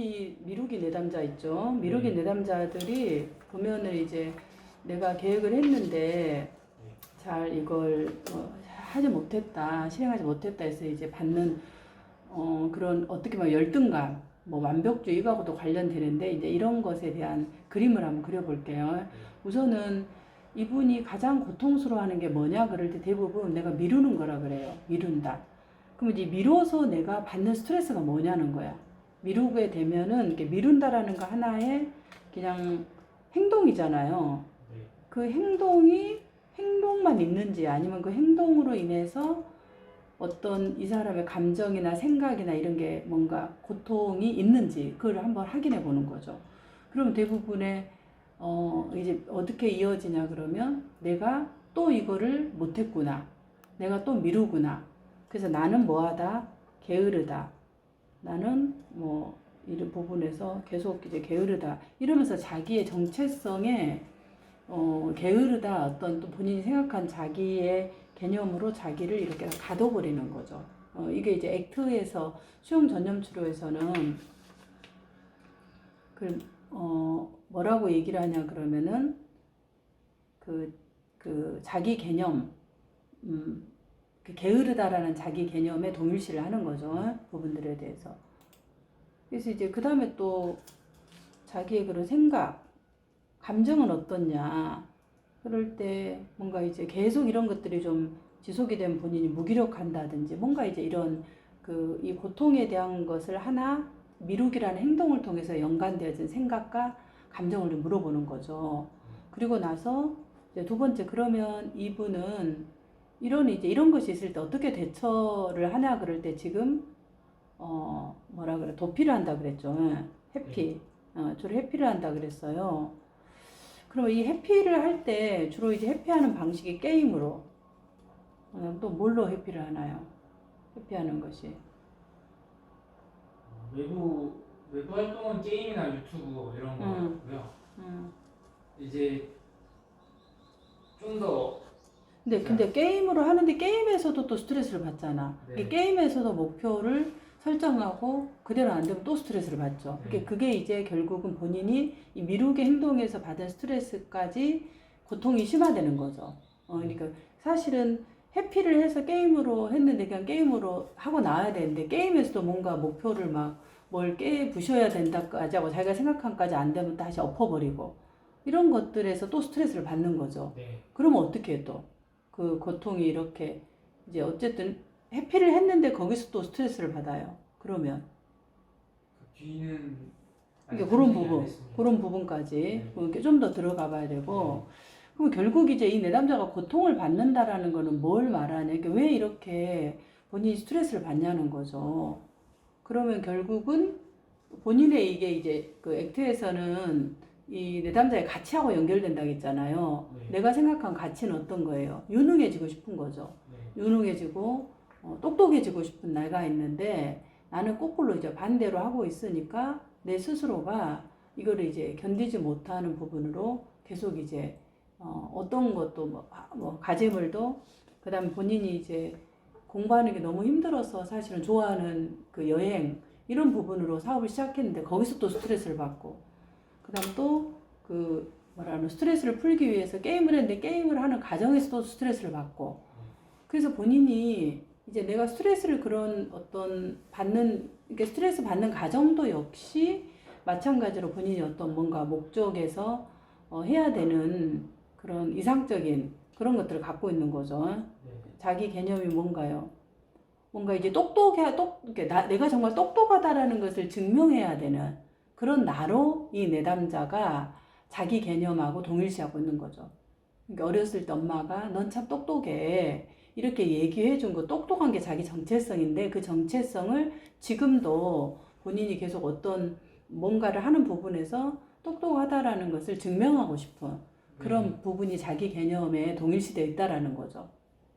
미루기 내담자 있죠. 미루기 내담자들이 보면은 이제 내가 계획을 했는데 잘 이걸 하지 못했다, 실행하지 못했다 해서 이제 받는 그런 어떻게 보면 열등감, 뭐 완벽주의 이거하고도 관련되는데 이제 이런 것에 대한 그림을 한번 그려볼게요. 우선은 이분이 가장 고통스러워하는 게 뭐냐 그럴 때 대부분 내가 미루는 거라 그래요. 미룬다. 그럼 이제 미뤄서 내가 받는 스트레스가 뭐냐는 거야. 미루게 되면은 이렇게 미룬다라는 거 하나의 그냥 행동이잖아요. 그 행동만 있는지 아니면 그 행동으로 인해서 어떤 이 사람의 감정이나 생각이나 이런 게 뭔가 고통이 있는지 그걸 한번 확인해 보는 거죠. 그러면 대부분의 이제 어떻게 이어지냐 그러면 내가 또 이거를 못했구나. 내가 또 미루구나. 그래서 나는 뭐하다? 게으르다. 나는 뭐 이런 부분에서 계속 이제 게으르다. 이러면서 자기의 정체성에 게으르다 어떤 또 본인이 생각한 자기의 개념으로 자기를 이렇게 가둬버리는 거죠. 이게 이제 액트에서 수용 전념 치료에서는 뭐라고 얘기를 하냐 그러면은 그 자기 개념, 그 게으르다라는 자기 개념에 동일시를 하는 거죠. 부분들에 대해서. 그래서 이제 그 다음에 또 자기의 그런 생각, 감정은 어떻냐. 그럴 때 뭔가 이제 계속 이런 것들이 좀 지속이 되면 본인이 무기력한다든지 뭔가 이제 이런 이 고통에 대한 것을 하나 미루기라는 행동을 통해서 연관되어진 생각과 감정을 물어보는 거죠. 그리고 나서 이제 두 번째 그러면 이분은 이런 것이 있을 때 어떻게 대처를 하냐 그럴 때 지금 뭐라 그래 도피를 한다 그랬죠. 회피. 주로 회피를 한다 그랬어요. 그러면 이 회피를 할 때 주로 이제 회피하는 방식이 게임으로 또 뭘로 회피를 하나요? 회피하는 것이 외부 활동은 게임이나 유튜브 이런 거 같고요. 이제 좀 더 근데 게임으로 하는데 게임에서도 또 스트레스를 받잖아. 네. 게임에서도 목표를 설정하고 그대로 안 되면 또 스트레스를 받죠. 네. 그게 이제 결국은 본인이 이 미루기 행동에서 받은 스트레스까지 고통이 심화되는 거죠. 그러니까 사실은 회피를 해서 게임으로 했는데 그냥 게임으로 하고 나와야 되는데 게임에서도 뭔가 목표를 막 뭘 부셔야 된다까지 하고 자기가 생각한까지 안 되면 다시 엎어버리고 이런 것들에서 또 스트레스를 받는 거죠. 네. 그러면 어떻게 해 또? 그 고통이 이렇게 이제 어쨌든 회피를 했는데 거기서 또 스트레스를 받아요. 그러면 그 뒤는 그러니까 그런 부분까지 네. 좀 더 들어가 봐야 되고 그럼 결국 이제 이 내담자가 고통을 받는다라는 거는 뭘 말하냐? 그러니까 왜 이렇게 본인이 스트레스를 받냐는 거죠. 그러면 결국은 본인의 이게 이제 그 액트에서는 이 내담자의 가치하고 연결된다고 했잖아요. 네. 내가 생각한 가치는 어떤 거예요? 유능해지고 싶은 거죠. 네. 유능해지고 똑똑해지고 싶은 내가 있는데 나는 거꾸로 이제 반대로 하고 있으니까 내 스스로가 이거를 이제 견디지 못하는 부분으로 계속 이제 어떤 것도 뭐 가재물도 그다음에 본인이 이제 공부하는 게 너무 힘들어서 사실은 좋아하는 그 여행 이런 부분으로 사업을 시작했는데 거기서 또 스트레스를 받고 그다음 또 스트레스를 풀기 위해서 게임을 했는데 게임을 하는 과정에서도 스트레스를 받고 그래서 본인이 이제 내가 스트레스를 그런 어떤 이렇게 스트레스 받는 과정도 역시 마찬가지로 본인이 어떤 뭔가 목적에서 해야 되는 그런 이상적인 그런 것들을 갖고 있는 거죠. 네. 자기 개념이 뭔가요? 뭔가 이제 내가 정말 똑똑하다라는 것을 증명해야 되는 그런 나로 이 내담자가 자기 개념하고 동일시하고 있는 거죠. 그러니까 어렸을 때 엄마가 넌 참 똑똑해 이렇게 얘기해 준 거 똑똑한 게 자기 정체성인데 그 정체성을 지금도 본인이 계속 어떤 뭔가를 하는 부분에서 똑똑하다라는 것을 증명하고 싶은 그런 부분이 자기 개념에 동일시되어 있다라는 거죠.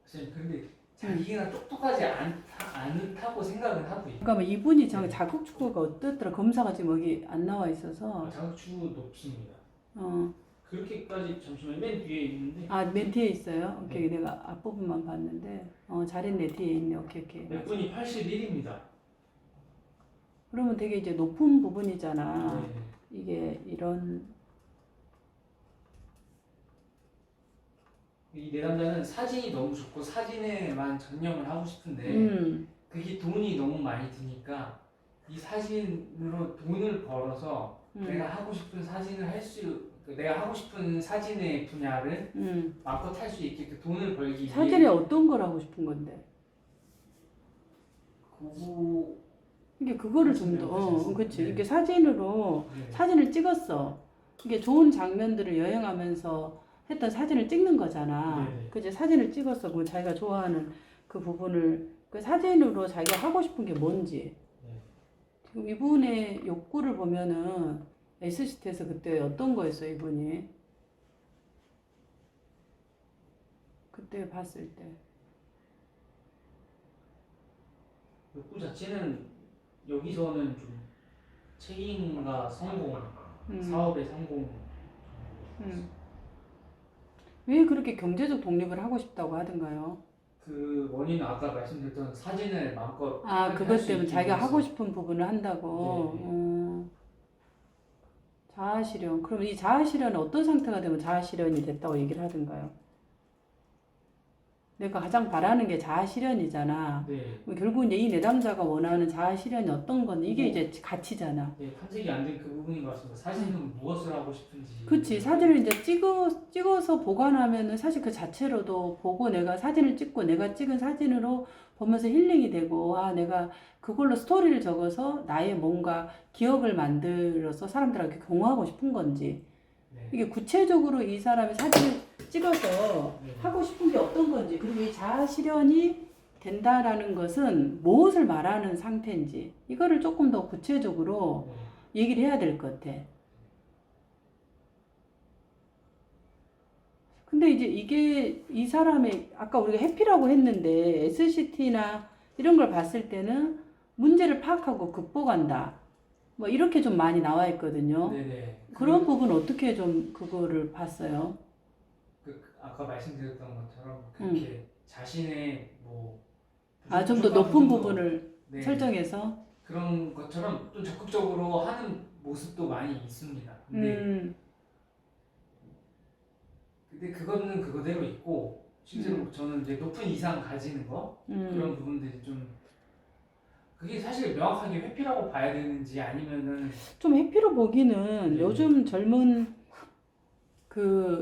선생님 근데 자기가 똑똑하지 않다고 생각은 하고 있어요. 그러니까 이분이 자격 추구가 어떻더라 검사가 지금 여기 안 나와 있어서 자격 추구 높습니다. 어. 그렇게까지 잠시만 맨 뒤에 있는데. 맨 뒤에 있어요? 오케이. 네. 내가 앞부분만 봤는데 잘했네. 뒤에 있네. 오케이. 몇 분이 81입니다. 그러면 되게 이제 높은 부분이잖아. 네. 이게 이런 이 내담자는 사진이 너무 좋고 사진에만 전념을 하고 싶은데 그게 돈이 너무 많이 드니까 이 사진으로 돈을 벌어서 내가 하고 싶은 사진을 내가 하고 싶은 사진의 분야를 마음껏 할 수 있게 그 돈을 벌기 위해 사진에 어떤 걸 하고 싶은 건데? 그거 이게 그거를 좀 더, 그치. 이게 사진으로 네. 사진을 찍었어. 이게 좋은 장면들을 여행하면서 했던 사진을 찍는 거잖아. 네. 그치. 사진을 찍었어. 그 자기가 좋아하는 그 부분을 그 사진으로 자기가 하고 싶은 게 뭔지. 네. 지금 이분의 욕구를 보면은 SCT에서 그때 어떤 거였어, 이분이? 그때 봤을 때. 욕구 자체는 여기서는 좀 책임과 성공, 사업의 성공. 왜 그렇게 경제적 독립을 하고 싶다고 하던가요? 그 원인은 아까 말씀드렸던 사진을 마음껏 아, 할 그것 수 때문에 있기 자기가 위해서. 하고 싶은 부분을 한다고. 네. 자아실현. 그럼 이 자아실현은 어떤 상태가 되면 자아실현이 됐다고 얘기를 하던가요? 내가 가장 바라는 게 자아실현이잖아. 네. 결국 이제 이 내담자가 원하는 자아실현이 어떤 건 이게 이제 가치잖아. 네, 탐색이 안 된 그 부분인 것 같습니다. 사진은 무엇을 하고 싶은지. 그치. 사진을 이제 찍어서 보관하면은 사실 그 자체로도 보고 내가 사진을 찍고 내가 찍은 사진으로 보면서 힐링이 되고, 아, 내가 그걸로 스토리를 적어서 나의 뭔가 기억을 만들어서 사람들한테 공유하고 싶은 건지. 네. 이게 구체적으로 이 사람이 사진을 찍어서 네. 하고 싶은 게 어떤 건지, 그리고 이 자아 실현이 된다라는 것은 무엇을 말하는 상태인지, 이거를 조금 더 구체적으로 네. 얘기를 해야 될 것 같아. 근데 이제 이게 이 사람의, 아까 우리가 해피라고 했는데 SCT나 이런 걸 봤을 때는 문제를 파악하고 극복한다. 뭐 이렇게 좀 많이 나와 있거든요. 네네. 그런 부분 어떻게 좀 그거를 봤어요? 아까 말씀드렸던 것처럼 그렇게 자신의 뭐 좀 더 높은 부분을 네. 설정해서. 그런 것처럼 좀 적극적으로 하는 모습도 많이 있습니다. 근데 그거는 그거대로 있고 실제로 저는 이제 높은 이상 가지는 거 그런 부분들이 좀 그게 사실 명확하게 회피라고 봐야 되는지 아니면은 좀 해피로 보기는 네. 요즘 젊은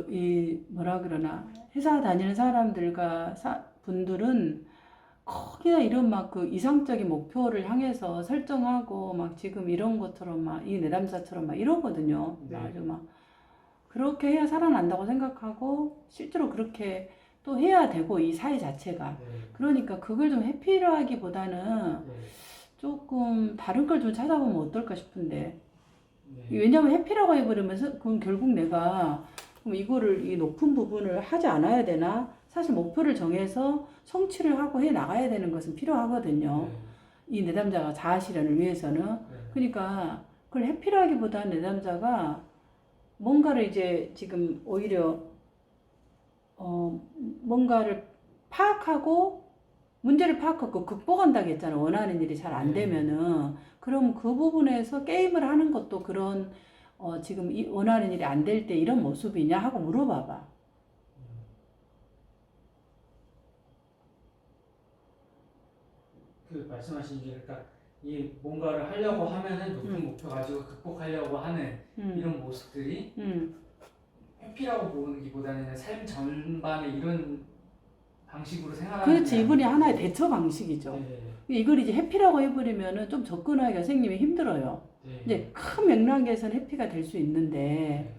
이 뭐라 그러나 회사 다니는 사람들과 분들은 거기다 이런 막 그 이상적인 목표를 향해서 설정하고 막 지금 이런 것처럼 막 이 내담자처럼 막 이러거든요. 네. 아주 막 그렇게 해야 살아난다고 생각하고 실제로 그렇게 또 해야 되고 이 사회 자체가. 네. 그러니까 그걸 좀 해피로 하기보다는 네. 조금 다른 걸 좀 찾아보면 어떨까 싶은데. 네. 왜냐면 해피라고 해버리면서 그럼 결국 내가 그럼 이거를 이 높은 부분을 하지 않아야 되나? 사실 목표를 정해서 성취를 하고 해 나가야 되는 것은 필요하거든요. 네. 이 내담자가 자아 실현을 위해서는. 네. 그러니까 그걸 해피로 하기보다는 내담자가 뭔가를 이제 지금 오히려 뭔가를 파악하고 문제를 파악하고 극복한다고 했잖아. 원하는 일이 잘 안 되면은. 그럼 그 부분에서 게임을 하는 것도 그런 지금 원하는 일이 안 될 때 이런 모습이냐 하고 물어봐봐. 그 말씀하신 게 그러니까 이 뭔가를 하려고 하면은 높은 목표 가지고 극복하려고 하는 이런 모습들이 회피라고 보기보다는 삶 전반에 이런 방식으로 생각하는 그렇지. 이분이 하나의 대처 방식이죠. 네. 이걸 이제 해피라고 해버리면은 좀 접근하기가 선생님이 힘들어요. 네. 이제 큰 맥락에서는 해피가 될 수 있는데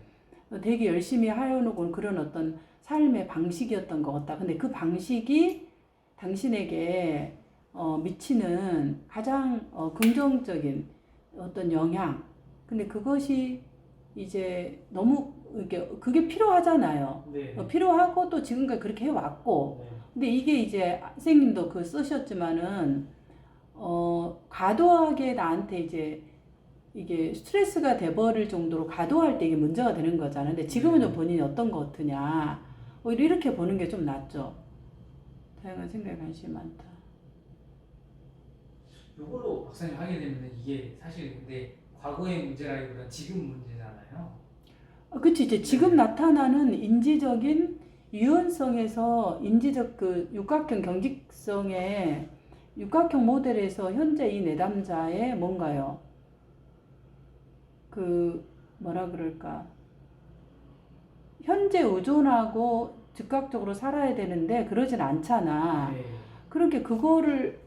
되게 열심히 하려는 그런 어떤 삶의 방식이었던 것 같다. 근데 그 방식이 당신에게 미치는 가장 긍정적인 어떤 영향. 근데 그것이 이제 너무 이렇게 그게 필요하잖아요. 네. 필요하고 또 지금까지 그렇게 해왔고. 네. 근데 이게 이제 선생님도 그 쓰셨지만은 과도하게 나한테 이제 이게 스트레스가 돼버릴 정도로 과도할 때 이게 문제가 되는 거잖아요. 근데 지금은 좀 본인이 어떤 거 같으냐. 오히려 이렇게 보는 게 좀 낫죠. 다양한 생각에 관심이 많다. 이걸로 박사님 하게 되면 이게 사실 근데 과거의 문제라기보다 지금 문제잖아요. 그치, 이제 지금 나타나는 인지적인 유연성에서 인지적 그 육각형 경직성의 육각형 모델에서 현재 이 내담자의 뭔가요? 그 뭐라 그럴까? 현재 의존하고 즉각적으로 살아야 되는데 그러진 않잖아. 네. 그렇게 그거를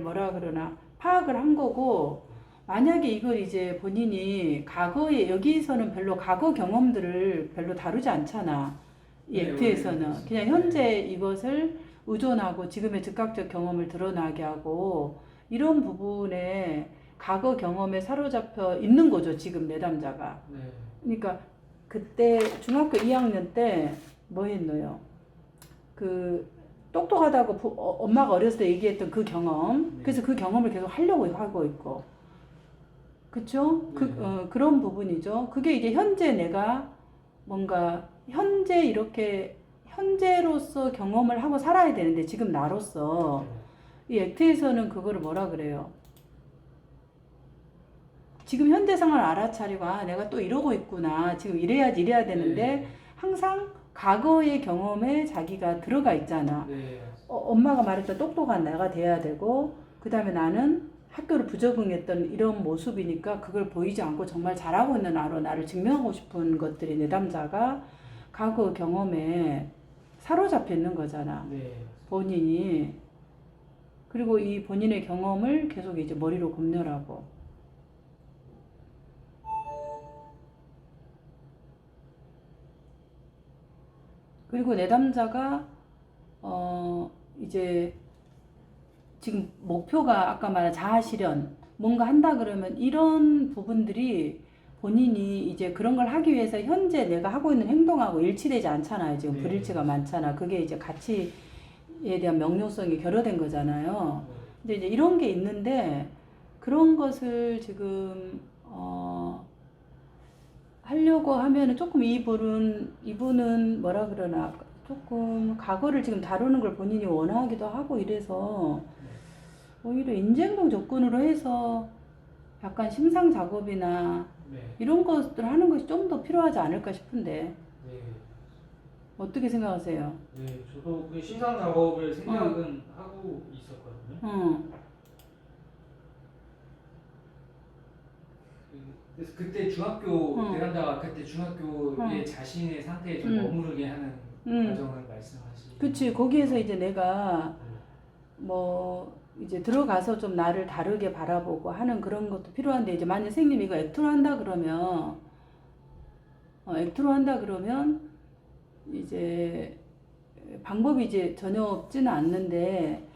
뭐라 그러나 파악을 한 거고, 만약에 이걸 이제 본인이 과거에 여기서는 별로 과거 경험들을 별로 다루지 않잖아. 이 네, 액트에서는 원래는 그냥 현재 이것을 의존하고 지금의 즉각적 경험을 드러나게 하고, 이런 부분에 과거 경험에 사로잡혀 있는 거죠, 지금 내담자가. 네. 그러니까 그때 중학교 2학년 때 뭐 했노요? 그 똑똑하다고 엄마가 어렸을 때 얘기했던 그 경험. 네. 그래서 그 경험을 계속 하려고 하고 있고. 그쵸? 네. 그런 부분이죠. 그게 이제 현재 내가 뭔가 현재 이렇게 현재로서 경험을 하고 살아야 되는데 지금 나로서 이 액트에서는 그거를 뭐라 그래요? 지금 현재 상황을 알아차리고, 아, 내가 또 이러고 있구나. 지금 이래야지 이래야 되는데 네. 항상 과거의 경험에 자기가 들어가 있잖아. 네. 엄마가 말했던 똑똑한 내가 돼야 되고, 그 다음에 나는 학교를 부적응했던 이런 모습이니까 그걸 보이지 않고 정말 잘하고 있는 나로 나를 증명하고 싶은 것들이 내담자가 과거 경험에 사로잡혀 있는 거잖아. 네. 본인이. 그리고 이 본인의 경험을 계속 이제 머리로 검열하고. 그리고 내담자가 이제 지금 목표가 아까 말한 자아실현 뭔가 한다 그러면 이런 부분들이 본인이 이제 그런 걸 하기 위해서 현재 내가 하고 있는 행동하고 일치되지 않잖아요. 지금 네. 불일치가 많잖아. 그게 이제 가치에 대한 명료성이 결여된 거잖아요. 근데 이제 이런 게 있는데 그런 것을 지금 하려고 하면은 조금 이분은 뭐라 그러나 조금 과거를 지금 다루는 걸 본인이 원하기도 하고 이래서 오히려 인지행동 접근으로 해서 약간 심상 작업이나 네. 이런 것들 하는 것이 좀 더 필요하지 않을까 싶은데 네. 어떻게 생각하세요? 네. 저도 그 심상 작업을 생각은 하고 있었거든요. 그래서 그때 중학교 내담자가 그때 중학교의 자신의 상태에 좀 머무르게 하는 과정을 말씀하시죠. 그치. 거기에서 이제 내가 뭐 이제 들어가서 좀 나를 다르게 바라보고 하는 그런 것도 필요한데, 이제 만약 선생님이 이거 액트로 한다 그러면 이제 방법이 이제 전혀 없지는 않는데,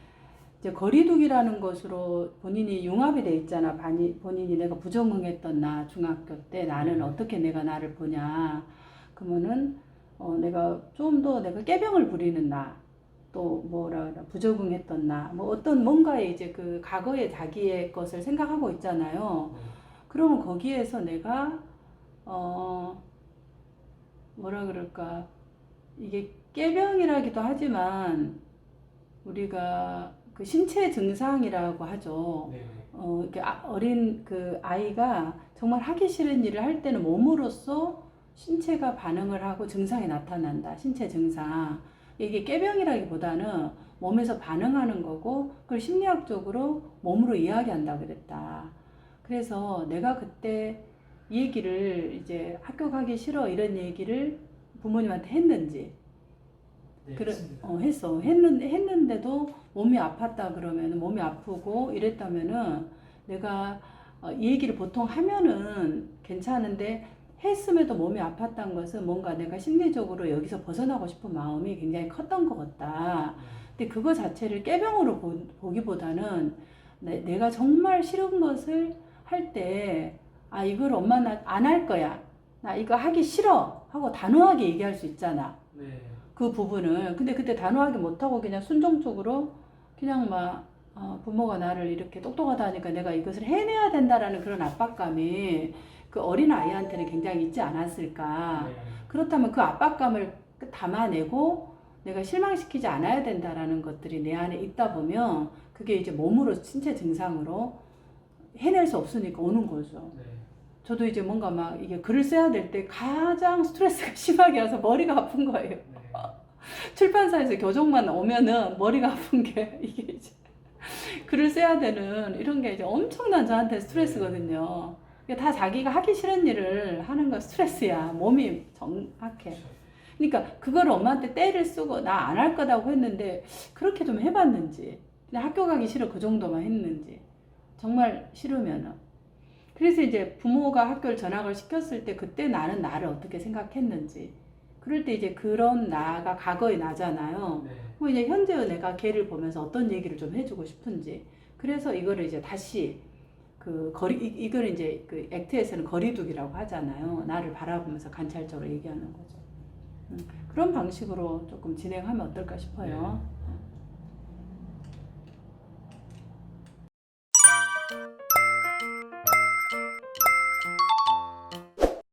이제 거리두기라는 것으로 본인이 융합이 돼 있잖아. 본인이 내가 부적응했던 나 중학교 때 나는 어떻게 내가 나를 보냐. 그러면은 내가 좀 더 내가 깨병을 부리는 나, 또 뭐라 그래 부적응했던 나, 뭐 어떤 뭔가에 이제 그 과거의 자기의 것을 생각하고 있잖아요. 그러면 거기에서 내가 뭐라 그럴까, 이게 깨병이라기도 하지만 우리가 그 신체 증상이라고 하죠. 이렇게 어린 그 아이가 정말 하기 싫은 일을 할 때는 몸으로써 신체가 반응을 하고 증상이 나타난다. 신체 증상. 이게 깨병이라기보다는 몸에서 반응하는 거고, 그걸 심리학적으로 몸으로 이야기한다 그랬다. 그래서 내가 그때 이 얘기를 이제 학교 가기 싫어 이런 얘기를 부모님한테 했는지, 네, 했어. 했는데도 몸이 아팠다 그러면 몸이 아프고 이랬다면은 내가 이 얘기를 보통 하면은 괜찮은데 했음에도 몸이 아팠다는 것은 뭔가 내가 심리적으로 여기서 벗어나고 싶은 마음이 굉장히 컸던 것 같다. 근데 그거 자체를 깨병으로 보기보다는 내가 정말 싫은 것을 할 때, 아, 이걸 엄마 나 안 할 거야. 나 이거 하기 싫어. 하고 단호하게 얘기할 수 있잖아. 네. 그 부분을. 근데 그때 단호하게 못하고 그냥 순종적으로 그냥 막 부모가 나를 이렇게 똑똑하다 하니까 내가 이것을 해내야 된다라는 그런 압박감이 그 어린 아이한테는 굉장히 있지 않았을까. 네. 그렇다면 그 압박감을 담아내고 내가 실망시키지 않아야 된다라는 것들이 내 안에 있다 보면 그게 이제 몸으로 신체 증상으로 해낼 수 없으니까 오는 거죠. 네. 저도 이제 뭔가 막 이게 글을 써야 될 때 가장 스트레스가 심하게 와서 머리가 아픈 거예요. 네. 출판사에서 교정만 오면은 머리가 아픈 게 이게 이제 글을 써야 되는 이런 게 이제 엄청난 저한테 스트레스거든요. 이게 다 자기가 하기 싫은 일을 하는 거 스트레스야. 몸이 정확해. 그렇죠. 그러니까 그걸 엄마한테 떼를 쓰고 나 안 할 거라고 했는데 그렇게 좀 해봤는지, 그냥 학교 가기 싫어 그 정도만 했는지, 정말 싫으면은. 그래서 이제 부모가 학교를 전학을 시켰을 때 그때 나는 나를 어떻게 생각했는지, 그럴 때 이제 그런 나가 과거의 나잖아요. 네. 그럼 이제 현재의 내가 걔를 보면서 어떤 얘기를 좀 해주고 싶은지, 그래서 이거를 이제 다시 그 이걸 이제 그 액트에서는 거리두기라고 하잖아요. 나를 바라보면서 관찰적으로 얘기하는 거죠. 그런 방식으로 조금 진행하면 어떨까 싶어요. 네.